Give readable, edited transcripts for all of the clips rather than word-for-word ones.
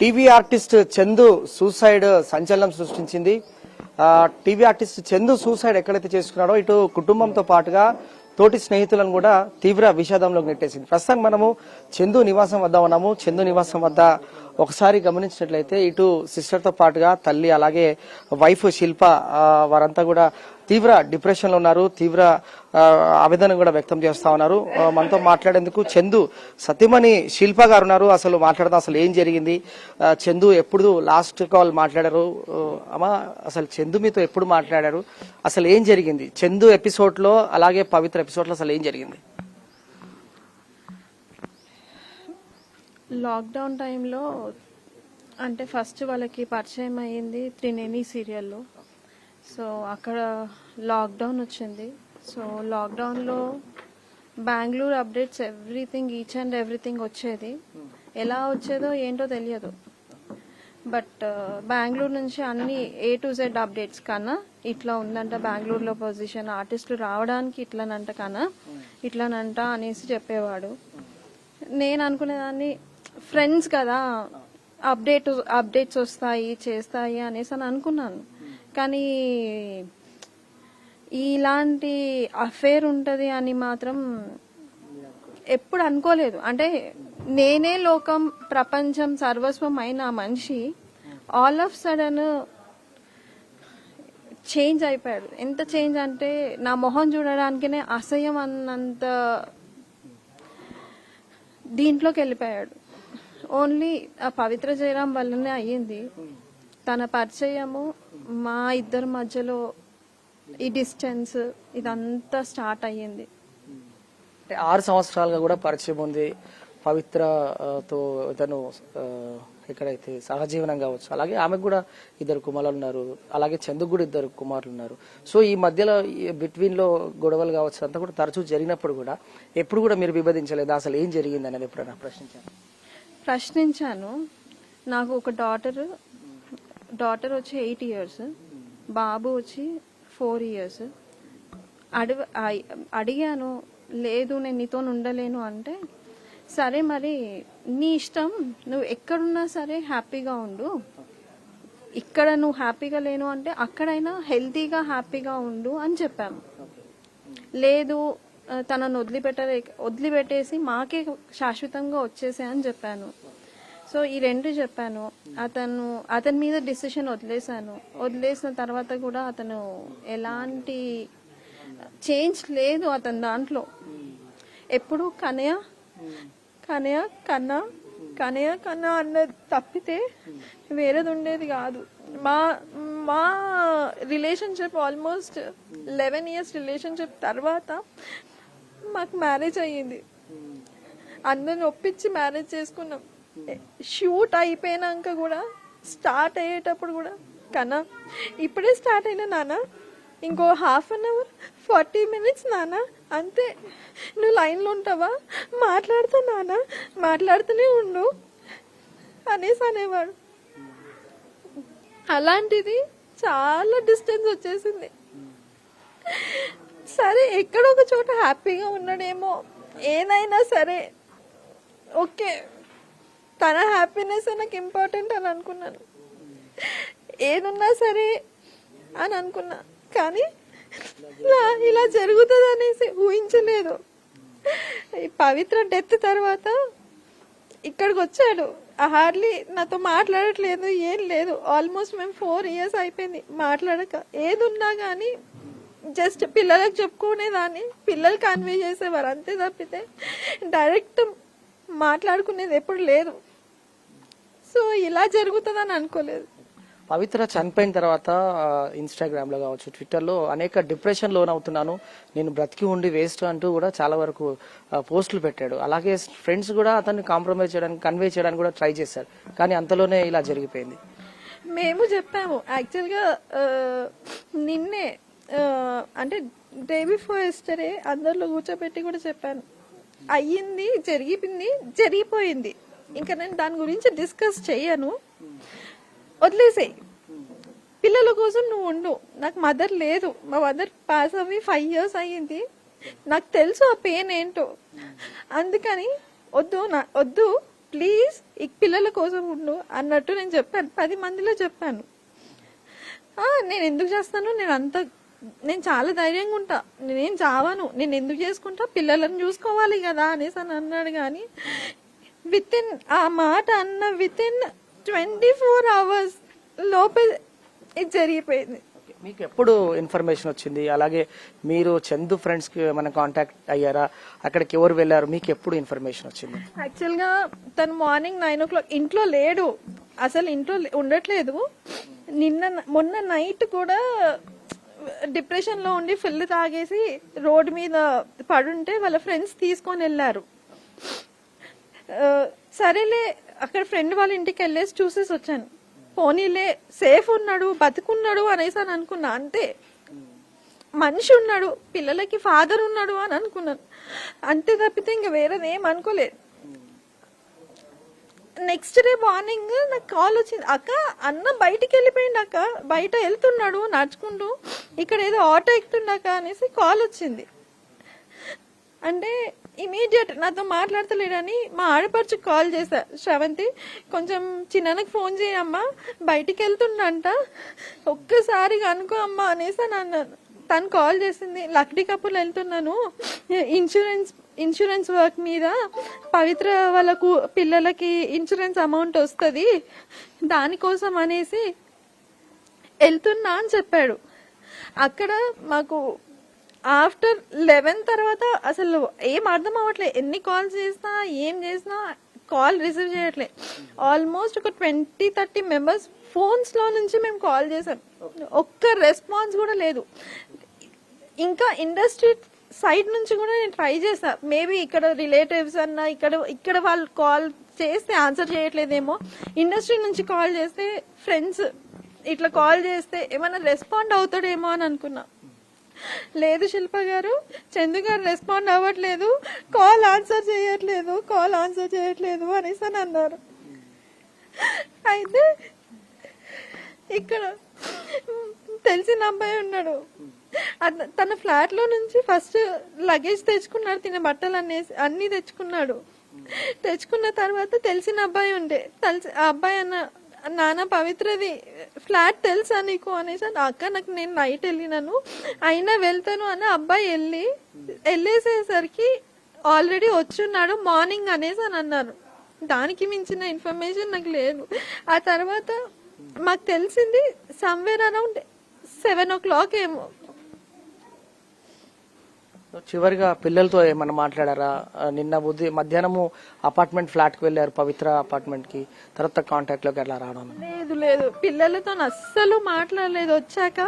TV artist Chandu suicide సంచలనం సృష్టించింది. TV artist Chandu suicide ఎక్కడైతే చేసుకున్నాడో ఇటు కుటుంబంతో పాటుగా తోటి స్నేహితులను కూడా తీవ్ర విషాదంలోకి నెట్టేసింది. ప్రస్తుతం మనము చందు నివాసం వద్ద ఉన్నాము. చందు నివాసం వద్ద ఒకసారి గమనించినట్లయితే ఇటు సిస్టర్ తో పాటుగా తల్లి అలాగే వైఫ్ శిల్ప వారంతా కూడా తీవ్ర డిప్రెషన్ లో ఉన్నారు. తీవ్ర ఆవేదన కూడా వ్యక్తం చేస్తా ఉన్నారు. మనతో మాట్లాడేందుకు చందు సతీమణి శిల్ప గారు ఉన్నారు. అసలు మాట్లాడదాం, అసలు ఏం జరిగింది, చందు ఎప్పుడు లాస్ట్ కాల్ మాట్లాడారు, అమ్మా అసలు చందు మీతో ఎప్పుడు మాట్లాడారు, అసలు ఏం జరిగింది చందు ఎపిసోడ్ లో అలాగే పవిత్ర ఎపిసోడ్ లో అసలు ఏం జరిగింది? లాక్డౌన్ టైంలో అంటే ఫస్ట్ వాళ్ళకి పరిచయం అయ్యింది త్రినేని సీరియల్లో. సో అక్కడ లాక్డౌన్ వచ్చింది. సో లాక్డౌన్లో Bengaluru updates everything each and everything వచ్చేది. ఎలా వచ్చేదో ఏంటో తెలియదు. బట్ బెంగళూరు నుంచి అన్ని A to Z అప్డేట్స్ కన్నా ఇట్లా ఉందంట బెంగళూరులో పొజిషన్, ఆర్టిస్టులు రావడానికి ఇట్లనంట కన్నా ఇట్లనంట అనేసి చెప్పేవాడు. నేను అనుకునేదాన్ని ఫ్రెండ్స్ కదా అప్డేట్స్ వస్తాయి చేస్తాయి అనేసి అని అనుకున్నాను. కానీ ఇలాంటి అఫేర్ ఉంటుంది అని మాత్రం ఎప్పుడు అనుకోలేదు. అంటే నేనే లోకం ప్రపంచం సర్వస్వం అయిన మనిషి ఆల్ ఆఫ్ సడన్ చేంజ్ అయిపోయాడు. ఎంత చేంజ్ అంటే నా మొహం చూడడానికినే అసహ్యం అన్నంత దీంట్లోకి వెళ్ళిపోయాడు. ఓన్లీ ఆ పవిత్ర జయరాం వల్లనే అయ్యింది. తన పరిచయము మా ఇద్దరి మధ్యలో ఈ డిస్టెన్స్ ఇదంతా స్టార్ట్ అయ్యింది. 6 సంవత్సరాలుగా కూడా పరిచయం ఉంది పవిత్రతో. తను ఎక్కడైతే సహజీవనం కావచ్చు, అలాగే ఆమెకు కూడా 2 కుమారులు ఉన్నారు, అలాగే చందుకు కూడా 2 కుమారులు ఉన్నారు. సో ఈ మధ్యలో బిట్వీన్ లో గొడవలు కావచ్చు అంతా కూడా తరచూ జరిగినప్పుడు కూడా ఎప్పుడు కూడా మీరు విభేదించలేదు, అసలు ఏం జరిగింది అనేది ఎప్పుడైనా ప్రశ్నించాను. నాకు ఒక డాటర్ వచ్చి 8 years, బాబు వచ్చి 4 years. అడిగాను, లేదు నేను నీతో ఉండలేను అంటే, సరే మరి నీ ఇష్టం, నువ్వు ఎక్కడున్నా సరే హ్యాపీగా ఉండు, ఇక్కడ నువ్వు హ్యాపీగా లేను అంటే అక్కడైనా హెల్తీగా హ్యాపీగా ఉండు అని చెప్పాము. లేదు తనను వదిలిపెట్టేసి మాకే శాశ్వతంగా వచ్చేసే అని చెప్పాను. సో ఈ 2 చెప్పాను. అతని మీద డిసిషన్ వదిలేసిన తర్వాత కూడా అతను ఎలాంటి చేంజ్ లేదు అతని దాంట్లో. ఎప్పుడు కనయ కన్నా అన్నది తప్పితే వేరేది ఉండేది కాదు. మా రిలేషన్షిప్ ఆల్మోస్ట్ 11 years రిలేషన్షిప్ తర్వాత మాకు మ్యారేజ్ అయ్యింది. అందరిని ఒప్పించి మ్యారేజ్ చేసుకున్నాం. షూట్ అయిపోయినాక కూడా స్టార్ట్ అయ్యేటప్పుడు కూడా కన్నా ఇప్పుడే స్టార్ట్ అయినా నాన్న, ఇంకో 1/2 hour 40 minutes నాన్న, అంతే, నువ్వు లైన్లో ఉంటావా, మాట్లాడుతా నాన్న, మాట్లాడుతూనే ఉండు అనేసి అనేవాడు. అలాంటిది చాలా డిస్టెన్స్ వచ్చేసింది. సరే ఎక్కడో ఒక చోట హ్యాపీగా ఉన్నాడేమో, ఏదైనా సరే ఓకే, తన హ్యాపీనెస్ నాకు ఇంపార్టెంట్ అని అనుకున్నాను. ఏదున్నా సరే అని అనుకున్నా. కానీ ఇలా జరుగుతుంది అనేసి ఊహించలేదు. ఈ పవిత్ర డెత్ తర్వాత ఇక్కడికి వచ్చాడు. హార్డ్లీ నాతో మాట్లాడట్లేదు, ఏం లేదు. ఆల్మోస్ట్ మేము 4 years అయిపోయింది మాట్లాడక. ఏది ఉన్నా కానీ జస్ట్ పిల్లలకు చెప్పుకునేదాన్ని, పిల్లలు కన్వే చేసేవారు అంతే తప్పితే డైరెక్ట్ మాట్లాడుకునేది ఎప్పుడు లేదు. సో ఇలా జరుగుతుందని అనుకోలేదు. పవిత్ర చనిపోయిన తర్వాత ఇన్స్టాగ్రామ్ లో కావచ్చు, ట్విట్టర్ లో అనేక డిప్రెషన్ లోన్ అవుతున్నాను, నేను బ్రతికి ఉండి వేస్ట్ అంటూ కూడా చాలా వరకు పోస్టులు పెట్టాడు. అలాగే ఫ్రెండ్స్ కూడా అతన్ని కాంప్రమైజ్ చేయడానికి, కన్వే చేయడానికి కూడా ట్రై చేశారు. కానీ అంతలోనే ఇలా జరిగిపోయింది. మేము చెప్పాము యాక్చువల్గా నిన్నే, అంటే డే బిఫోర్ ఎస్టర్డే అందరిలో కూర్చోబెట్టి కూడా చెప్పాను, అయ్యింది జరిగిపోయింది, ఇంకా నేను దాని గురించి డిస్కస్ చెయ్యను, వదిలేసేయి, పిల్లల కోసం నువ్వు ఉండు. నాకు మదర్ లేదు, మా మదర్ పాస్ అవ్వి 5 years అయ్యింది, నాకు తెలుసు ఆ పెయిన్ ఏంటో, అందుకని వద్దు ప్లీజ్ ఈ పిల్లల కోసం ఉండు అన్నట్టు నేను చెప్పాను, 10 మందిలో చెప్పాను. నేను ఎందుకు చేస్తాను, నేను చాలా ధైర్యంగా ఉంటా, నేనేం చావాను, నేను ఎందుకు చేసుకుంటా, పిల్లలను చూసుకోవాలి కదా అనేసి అని అన్నాడు. కానీ ఆ మాట అన్న వితిన్ 24 hours లోపే ఇది జరిగిపోయింది. మీకు ఎప్పుడు ఇన్ఫర్మేషన్ వచ్చింది? అలాగే మీరు చందు ఫ్రెండ్స్ కి ఏమైనా కాంటాక్ట్ అయ్యారా? అక్కడికి ఎవరు వెళ్ళారు? మీకు ఎప్పుడు ఇన్ఫర్మేషన్ వచ్చింది? యాక్చువల్ గా తను మార్నింగ్ 9 o'clock ఇంట్లో లేడు, అసలు ఇంట్లో ఉండట్లేదు. మొన్న నైట్ కూడా డిప్రెషన్ లో ఉండి ఫుల్ తాగేసి రోడ్ మీద పడుంటే వాళ్ళ ఫ్రెండ్స్ తీసుకొని వెళ్ళారు. సరేలే అక్కడ ఫ్రెండ్ వాళ్ళ ఇంటికి వెళ్ళేసి చూసేసి వచ్చాను. పోనీలే సేఫ్ ఉన్నాడు, బతుకున్నాడు అనేసి అని అనుకున్నా. అంతే, మనిషి ఉన్నాడు, పిల్లలకి ఫాదర్ ఉన్నాడు అని అనుకున్నాను. అంతే తప్పితే ఇంకా వేరేది ఏం అనుకోలేదు. నెక్స్ట్ డే మార్నింగ్ నాకు కాల్ వచ్చింది, అక్క అన్న బయటికి వెళ్ళిపోయింది అక్క, బయట వెళ్తున్నాడు నడుచుకుంటూ, ఇక్కడ ఏదో ఆటో ఎక్కుతుండక అనేసి కాల్ వచ్చింది. అంటే ఇమీడియట్ నాతో మాట్లాడతలేడని మా ఆడపడుచుకు కాల్ చేశా, శ్రవంతి కొంచెం చిన్నకి ఫోన్ చేయమ్మా, బయటికి వెళ్తుండంట, ఒక్కసారిగా అనుకో అమ్మా అనేసి అని అన్నాను. తను కాల్ చేసింది, లక్డీ కపూర్ వెళ్తున్నాను, ఇన్సూరెన్స్ వర్క్ మీద, పవిత్ర వాళ్ళకు పిల్లలకి ఇన్సూరెన్స్ అమౌంట్ వస్తుంది, దానికోసం అనేసి వెళ్తున్నా అని చెప్పాడు. అక్కడ మాకు ఆఫ్టర్ 11 తర్వాత అసలు ఏం అర్థం అవ్వట్లే, ఎన్ని కాల్స్ చేసినా ఏం చేసినా కాల్ రిసీవ్ చేయట్లే. ఆల్మోస్ట్ ఒక 20-30 మెంబర్స్ ఫోన్స్ లో నుంచి మేము కాల్ చేసాం, ఒక్క రెస్పాన్స్ కూడా లేదు. ఇంకా ఇండస్ట్రీ సైడ్ నుంచి కూడా నేను ట్రై చేసా, మేబీ ఇక్కడ రిలేటివ్స్ అన్న ఇక్కడ వాళ్ళు కాల్ చేస్తే ఆన్సర్ చేయట్లేదేమో, ఇండస్ట్రీ నుంచి కాల్ చేస్తే ఫ్రెండ్స్ ఇట్లా కాల్ చేస్తే ఏమైనా రెస్పాండ్ అవుతాడేమో అని అనుకున్నా. లేదు శిల్ప గారు, చందు గారు రెస్పాండ్ అవ్వట్లేదు, కాల్ ఆన్సర్ చేయట్లేదు అనేసి అని అన్నారు. అయితే ఇక్కడ తెలిసిన అబ్బాయి ఉన్నాడు, తన ఫ్లాట్ లో నుంచి ఫస్ట్ లగేజ్ తెచ్చుకున్నాడు, తినే బట్టలు అన్ని తెచ్చుకున్నాడు. తెచ్చుకున్న తర్వాత తెలిసిన అబ్బాయి ఉండే, ఆ అబ్బాయి నాన్న పవిత్రది ఫ్లాట్ తెలుసా నీకు అనేసి, అక్క నాకు నేను నైట్ వెళ్ళినాను అయినా వెళ్తాను అని అబ్బాయి వెళ్ళేసేసరికి ఆల్రెడీ వచ్చున్నాడు మార్నింగ్ అనేసి అని అన్నారు. దానికి మించిన ఇన్ఫర్మేషన్ నాకు లేదు. ఆ తర్వాత మాకు తెలిసింది సమ్వేర్ అరౌండ్ 7 o'clock ఏమో. చివరిగా పిల్లలతో ఏమన్నా మాట్లాడారా? నిన్న మధ్యాహ్నము అపార్ట్మెంట్ ఫ్లాట్ కి వెళ్ళారు, పవిత్ర అపార్ట్మెంట్ కి, తర్వాత కాంటాక్ట్ లోకి ఎలా రావడం? లేదు పిల్లలతో అస్సలు మాట్లాడలేదు. వచ్చాక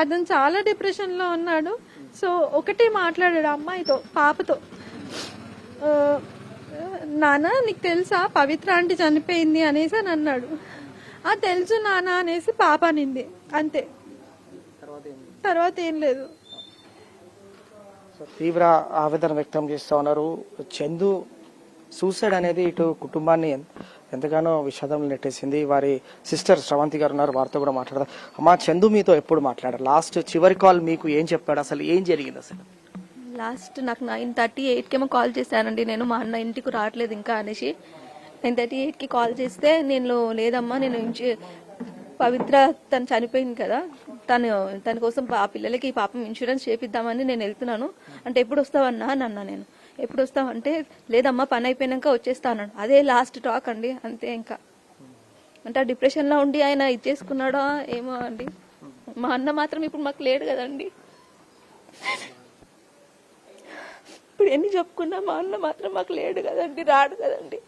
అతను చాలా డిప్రెషన్ లో ఉన్నాడు. సో ఒకటే మాట్లాడాడు అమ్మాయితో, పాపతో, నాన్న నీకు తెలుసా పవిత్ర ఆంటీ చనిపోయింది అనేసి అని అన్నాడు. తెలుసు నాన్న అనేసి పాప అనింది, అంతే, తర్వాత ఏం లేదు. తీవ్ర ఆవేదన వ్యక్తం చేస్తా ఉన్నారు. చందు సూసైడ్ అనేది ఇటు కుటుంబాన్ని ఎంతగానో విషాదంలో నెట్టేసింది. వారి సిస్టర్ శ్రవంతి గారు ఉన్నారు, వారితో కూడా మాట్లాడదాం. అమ్మా, చందు మీతో ఎప్పుడు మాట్లాడారు? లాస్ట్ చివరి కాల్ మీకు ఏం చెప్పాడు? అసలు ఏం జరిగింది? అసలు లాస్ట్ నాకు 9:38కేమో కాల్ చేశానండి. నేను మా అన్న ఇంటికి రావట్లేదు ఇంకా అనేసి 9:38కి కాల్ చేస్తే, నేను లేదమ్మా, నేను పవిత్ర తను చనిపోయింది కదా, తన కోసం ఆ పిల్లలకి పాపం ఇన్సూరెన్స్ చేపిద్దామని నేను వెళ్తున్నాను అంటే, ఎప్పుడు వస్తావన్నా అని అన్నా. నేను ఎప్పుడు వస్తావంటే, లేదమ్మా పని అయిపోయినాక వచ్చేస్తా అన్నాడు. అదే లాస్ట్ టాక్ అండి, అంతే. ఇంకా అంటే ఆ డిప్రెషన్ లో ఉండి ఆయన ఇచ్చేసుకున్నాడో ఏమో అండి. మా అన్న మాత్రం ఇప్పుడు మాకు లేడు కదండి. ఇప్పుడు ఎన్ని చెప్పుకున్నా మా అన్న మాత్రం మాకు లేడు కదండి, రాడు కదండి.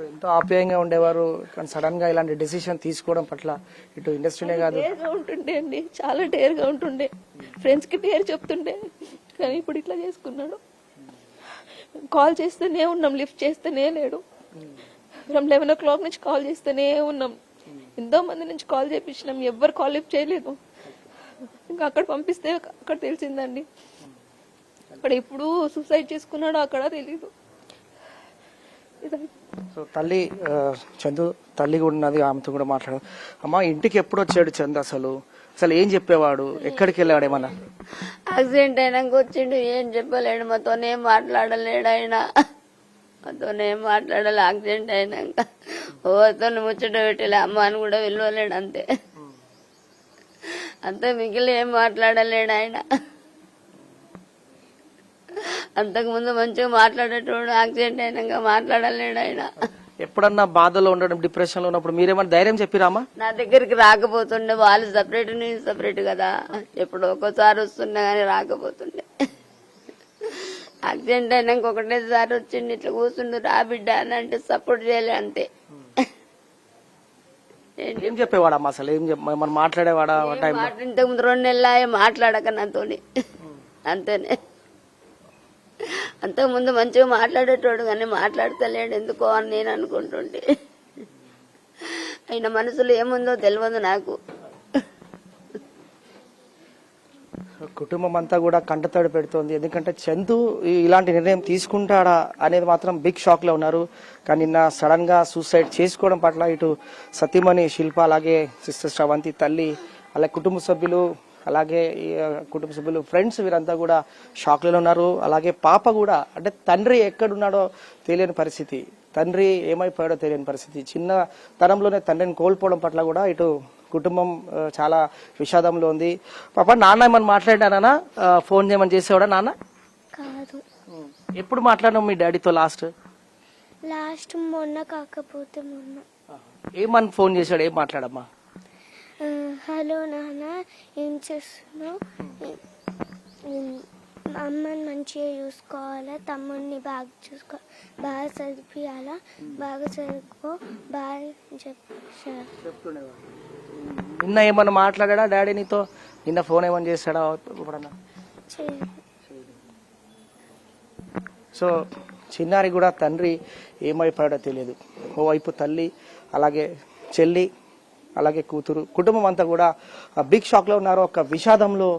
ఎంతో ఆప్యాయంగా ఉండేవారు, కానీ సడన్ గా ఇలాంటి డెసిషన్ తీసుకోవడం పట్ల ఇటు ఇండస్ట్రీనే కాదు, డేర్గా ఉంటుండే అండి, చాలా డేర్గా ఉంటుండే, ఫ్రెండ్స్ కి డేర్ చెప్తుండే. కానీ ఇప్పుడు ఇట్లా చేసుకున్నాడు. కాల్ చేస్తూనే ఉన్నాం, లిఫ్ట్ చేస్తూనే లేడు. 11 o'clock నుంచి కాల్ చేస్తూనే ఉన్నాం, ఎంతో మంది నుంచి కాల్ చేపించినాం, ఎవ్వరు కాల్ లిఫ్ట్ చేయలేదు. ఇంకా అక్కడ పంపిస్తే అక్కడ తెలిసిందండి, అక్కడ ఎప్పుడు సూసైడ్ చేసుకున్నాడో అక్కడ తెలీదు. సో తల్లి, చందు తల్లి కూడా ఉన్నది, ఆమెతో కూడా మాట్లాడదు. అమ్మా, ఇంటికి ఎప్పుడు వచ్చాడు చందు? అసలు ఏం చెప్పేవాడు? ఎక్కడికి వెళ్ళాడు? ఏమన్నా యాక్సిడెంట్ అయినాక వచ్చిండు, ఏం చెప్పలేడు, మాతోనే మాట్లాడలేడు ఆయన. అతను ఏం మాట్లాడాలి, యాక్సిడెంట్ అయినాక ఓతో ముచ్చట పెట్టలే, అమ్మ అని కూడా విలువలేడు అంతే. అంతే మిగిలి ఏం మాట్లాడలేడు ఆయన. అంతకుముందు మంచిగా మాట్లాడేటోడు, యాక్సిడెంట్ అయినాక మాట్లాడలేడు ఆయన. ఎప్పుడన్నా బాధలో ఉండడం, డిప్రెషన్ లో ఉన్నప్పుడు మీరేమన్నా ధైర్యం చెప్పిరామా? నా దగ్గరికి రాకపోతుండే, వాళ్ళు సపరేట్ నేను సపరేట్ కదా, ఎప్పుడు ఒక్కోసారి వస్తుండే కానీ రాకపోతుండే. యాక్సిడెంట్ అయినాక ఒకటేసారి వచ్చిండు, ఇట్లా కూర్చుండు రా బిడ్డ అని అంటే సపోర్ట్ చేయలే అంతే. ఏం చెప్పేవాడమ్మా అసలు? మనం మాట్లాడేవాడా? ఇంతకు ముందు 2 నెలలు మాట్లాడక నాతోని అంతేనే. అంతకుముందు మంచిగా మాట్లాడేటోడు కానీ మాట్లాడతలేడు ఎందుకో అని నేను అనుకుంటుంటే. ఆయన మనసులో ఏముందో తెలియదు నాకు. కుటుంబం అంతా కూడా కంటతడి పెడుతోంది. ఎందుకంటే చందు ఇలాంటి నిర్ణయం తీసుకుంటాడా అనేది మాత్రం బిగ్ షాక్ లో ఉన్నారు. కానీ నిన్న సడన్ గా సూసైడ్ చేసుకోవడం పట్ల ఇటు సతీమణి శిల్ప, అలాగే సిస్టర్ శ్రవంతి తల్లి, అలాగే కుటుంబ సభ్యులు, అలాగే కుటుంబ సభ్యులు, ఫ్రెండ్స్ వీరంతా కూడా షాక్ లో ఉన్నారు. అలాగే పాప కూడా, అంటే తండ్రి ఎక్కడున్నాడో తెలియని పరిస్థితి, తండ్రి ఏమైపోయాడో తెలియని పరిస్థితి, చిన్న తరంలోనే తండ్రిని కోల్పోవడం పట్ల కూడా ఇటు కుటుంబం చాలా విషాదంలో ఉంది. పాప, నాన్న ఏమన్నా మాట్లాడానా? ఫోన్ చేయమని చేసేవాడా నాన్న? కాదు. ఎప్పుడు మాట్లాడినావు మీ డాడీతో లాస్ట్? మొన్న కాకపోతే మొన్న. ఏమని ఫోన్ చేశాడు, ఏం మాట్లాడమ్మా? హలో నాన్న, ఏం చేస్తున్నావు? అమ్మని మంచిగా చూసుకోవాలా, తమ్ముడిని బాగా చూసుకో, బాగా చదివియాలా, బాగా చదువుకో, బాగా చెప్పారు. నిన్న ఏమన్నా మాట్లాడా డాడీ నీతో? నిన్న ఫోన్ ఏమన్నా చేశాడా ఇప్పుడన్నా? సో చిన్నారి కూడా తండ్రి ఏమైపోయాడో తెలియదు. ఓవైపు తల్లి, అలాగే చెల్లి, అలాగే కూతురు, కుటుంబం అంతా కూడా బిగ్ షాక్ లో ఉన్నారు. ఒక విషాదంలో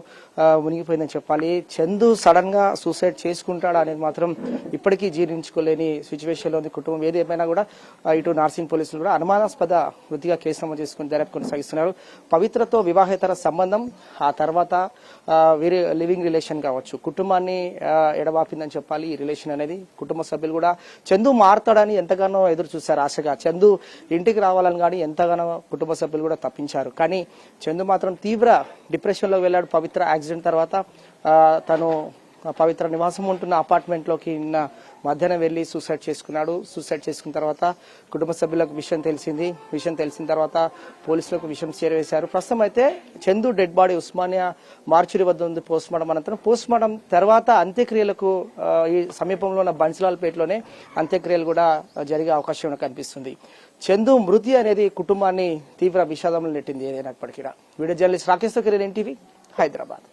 మునిగిపోయిందని చెప్పాలి. చందు సడన్ గా సూసైడ్ చేసుకుంటాడా అనేది మాత్రం ఇప్పటికీ జీర్ణించుకోలేని సిచ్యువేషన్ లో ఉంది కుటుంబం. ఏది ఏమైనా కూడా ఇటు నార్సింగ్ పోలీసులు కూడా అనుమానాస్పద వృత్తిగా కేసు నమోదు చేసుకుని దర్యాప్తు కొనసాగిస్తున్నారు. పవిత్రతో వివాహేతర సంబంధం, ఆ తర్వాత వీరి లివింగ్ రిలేషన్ కావచ్చు, కుటుంబాన్ని ఎడబాపిందని చెప్పాలి ఈ రిలేషన్ అనేది. కుటుంబ సభ్యులు కూడా చందు మారుతాడని ఎంతగానో ఎదురు చూశారు ఆశగా. చందు ఇంటికి రావాలని కానీ ఎంతగానో కుటుంబ సభ్యులు కూడా తప్పించారు. కానీ చందు మాత్రం తీవ్ర డిప్రెషన్ లో వెళ్ళాడు. పవిత్ర యాక్సిడెంట్ తర్వాత తను పవిత్ర నివాసం ఉంటున్న అపార్ట్మెంట్ లోకి నిన్న మధ్యాహ్నం వెళ్లి సూసైడ్ చేసుకున్నాడు. సూసైడ్ చేసుకున్న తర్వాత కుటుంబ సభ్యులకు విషయం తెలిసింది. విషయం తెలిసిన తర్వాత పోలీసులకు విషయం చేరవేశారు. ప్రస్తుతం అయితే చందు డెడ్ బాడీ ఉస్మానియా మార్చురి వద్ద ఉంది పోస్ట్ మార్టం అనంతరం. పోస్ట్ మార్టం తర్వాత అంత్యక్రియలకు ఈ సమీపంలో ఉన్న బన్సిలాల్పేటలోనే అంత్యక్రియలు కూడా జరిగే అవకాశం కనిపిస్తుంది. చందు మృతి అనేది కుటుంబాన్ని తీవ్ర విషాదంలో నెట్టింది. ఏదైనప్పటికీ వీడియో జర్నలిస్ట్ రాకేష్ తో కిరణ్, ఎన్టీవీ, హైదరాబాద్.